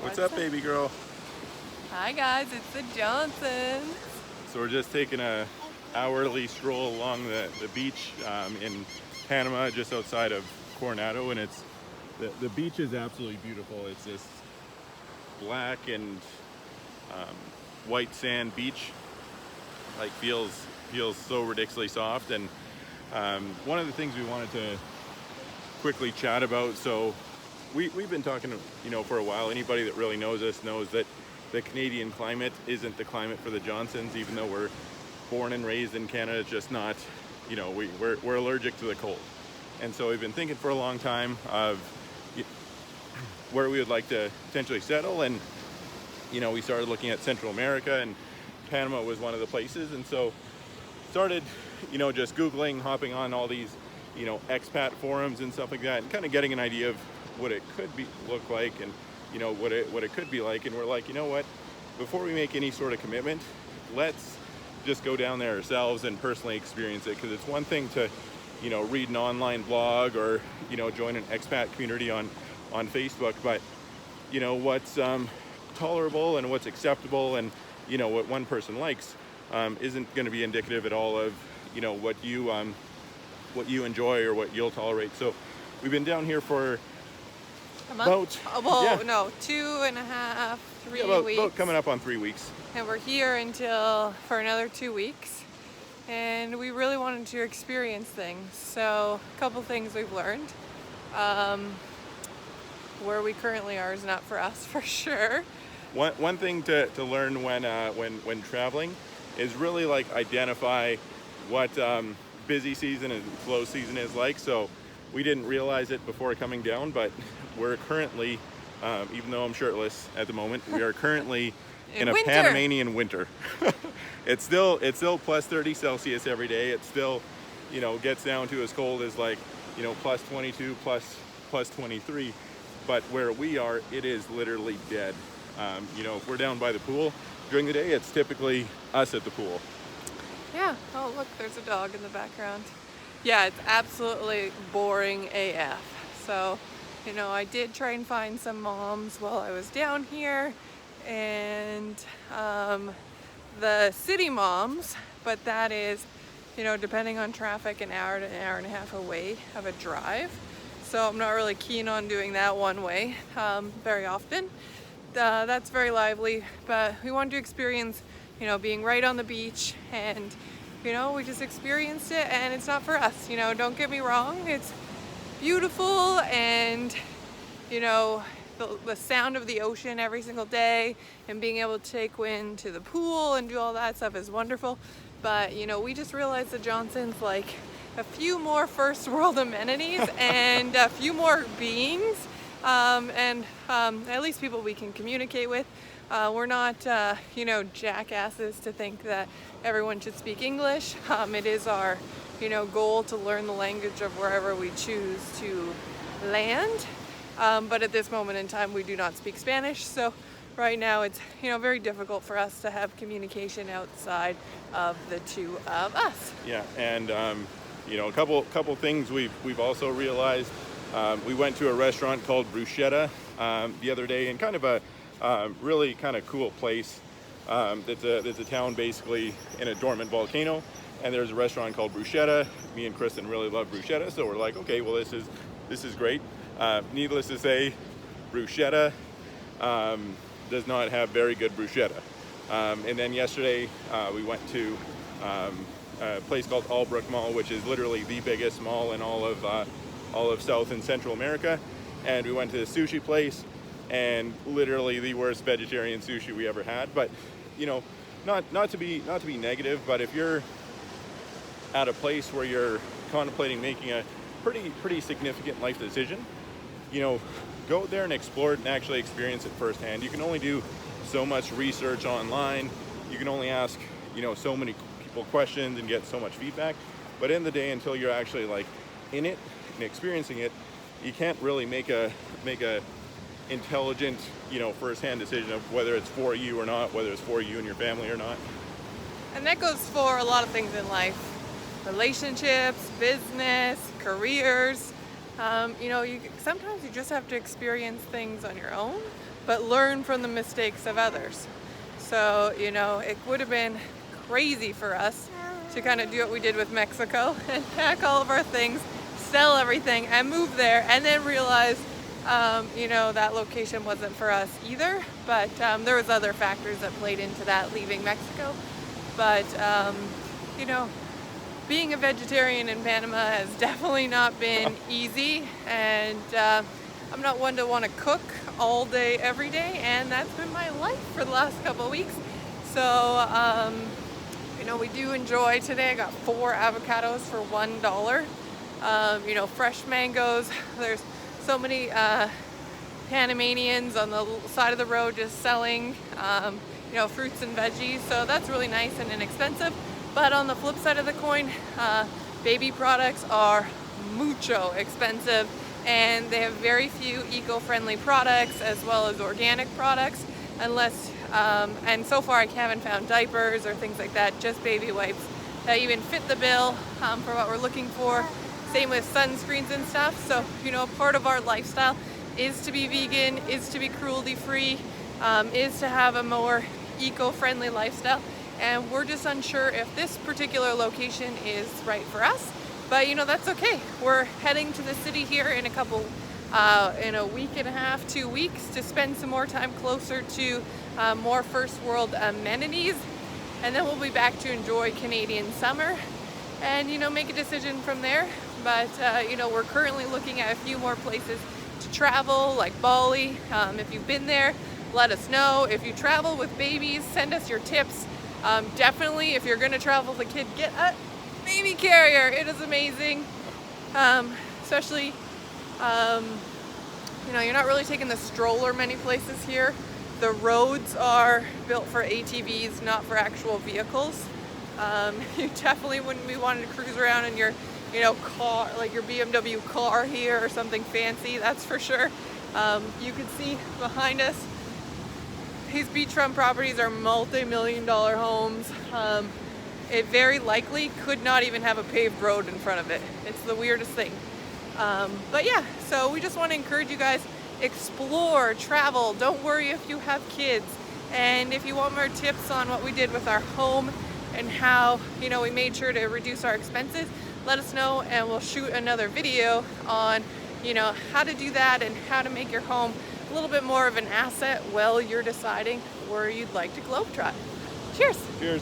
What's up, baby girl? Hi guys, it's the Johnsons. So we're just taking a hourly stroll along the beach in Panama, just outside of Coronado, and the beach is absolutely beautiful. It's this black and white sand beach, like feels so ridiculously soft. And one of the things we wanted to quickly chat about. So we've been talking, for a while. Anybody that really knows us knows that the Canadian climate isn't the climate for the Johnsons, even though we're born and raised in Canada. It's just not, we're allergic to the cold. And so we've been thinking for a long time of where we would like to potentially settle. And, we started looking at Central America, and Panama was one of the places. And so started, just Googling, hopping on all these, expat forums and stuff like that, and kind of getting an idea of what it could look like, and what it could be like. And we're like, what, before we make any sort of commitment, let's just go down there ourselves and personally experience it. Because it's one thing to read an online blog or join an expat community on Facebook, but what's tolerable and what's acceptable and what one person likes isn't going to be indicative at all of what you enjoy or what you'll tolerate. So we've been down here for a month? About, no, 2.5, 3 weeks. About coming up on 3 weeks. And we're here for another 2 weeks. And we really wanted to experience things. So a couple things we've learned. Where we currently are is not for us, for sure. One thing to learn when traveling is really identify what busy season and slow season is like. So we didn't realize it before coming down, but we're currently, even though I'm shirtless at the moment, we are currently in a Panamanian winter. It's still plus 30 Celsius every day. It still, gets down to as cold as plus 22, plus 23. But where we are, it is literally dead. If we're down by the pool during the day, it's typically us at the pool. Yeah. Oh, look, there's a dog in the background. Yeah, it's absolutely boring AF. So, I did try and find some moms while I was down here, and the city moms, but that is, depending on traffic, an hour to an hour and a half away of a drive. So I'm not really keen on doing that one way very often. That's very lively, but we wanted to experience, being right on the beach, and, we just experienced it, and it's not for us. Don't get me wrong, it's beautiful, and, the sound of the ocean every single day, and being able to take Wynn to the pool and do all that stuff is wonderful. But, we just realized the Johnsons like a few more first world amenities and a few more beings, and at least people we can communicate with. We're not, jackasses to think that everyone should speak English. It is our, goal to learn the language of wherever we choose to land. But at this moment in time, we do not speak Spanish. So right now it's, very difficult for us to have communication outside of the two of us. Yeah, and a couple things we've also realized. We went to a restaurant called Bruschetta the other day, and kind of a really kind of cool place. That's a town basically in a dormant volcano, and there's a restaurant called Bruschetta. Me and Kristen really love bruschetta, so we're like, okay, well this is great. Needless to say, bruschetta does not have very good bruschetta. And then yesterday we went to a place called Albrook Mall, which is literally the biggest mall in all of South and Central America. And we went to the sushi place, and literally the worst vegetarian sushi we ever had. But not to be negative, but if you're at a place where you're contemplating making a pretty significant life decision, go there and explore it and actually experience it firsthand. You can only do so much research online. You can only ask so many people questions and get so much feedback. But in the day, until you're actually in it and experiencing it, you can't really make a intelligent firsthand decision of whether it's for you or not, whether it's for you and your family or not. And that goes for a lot of things in life: relationships, business, careers, Sometimes you just have to experience things on your own, but learn from the mistakes of others. So, it would have been crazy for us to kind of do what we did with Mexico and pack all of our things, sell everything, and move there, and then realize, that location wasn't for us either. But there was other factors that played into that, leaving Mexico. But, being a vegetarian in Panama has definitely not been easy, and I'm not one to want to cook all day, every day, and that's been my life for the last couple of weeks. So, we do enjoy today. I got 4 avocados for $1. Fresh mangoes. There's so many Panamanians on the side of the road just selling, fruits and veggies. So that's really nice and inexpensive. But on the flip side of the coin, baby products are mucho expensive, and they have very few eco-friendly products as well as organic products, and so far I haven't found diapers or things like that, just baby wipes that even fit the bill for what we're looking for. Same with sunscreens and stuff. So, part of our lifestyle is to be vegan, is to be cruelty-free, is to have a more eco-friendly lifestyle. And we're just unsure if this particular location is right for us, but that's okay. We're heading to the city here in a week and a half, 2 weeks, to spend some more time closer to more first world amenities, and then we'll be back to enjoy Canadian summer and make a decision from there. But we're currently looking at a few more places to travel, like Bali. If you've been there, let us know. If you travel with babies, send us your tips. Definitely, if you're going to travel with a kid, get a baby carrier. It is amazing. Especially, you're not really taking the stroller many places here. The roads are built for ATVs, not for actual vehicles. You definitely wouldn't be wanting to cruise around in your, car, like your BMW car here or something fancy, that's for sure. You can see behind us, these beachfront properties are multi-million-dollar homes. It very likely could not even have a paved road in front of it. It's the weirdest thing. But yeah, so we just want to encourage you guys, explore, travel. Don't worry if you have kids. And if you want more tips on what we did with our home and how, we made sure to reduce our expenses, let us know and we'll shoot another video on, how to do that and how to make your home a little bit more of an asset while you're deciding where you'd like to globetrot. Cheers! Cheers!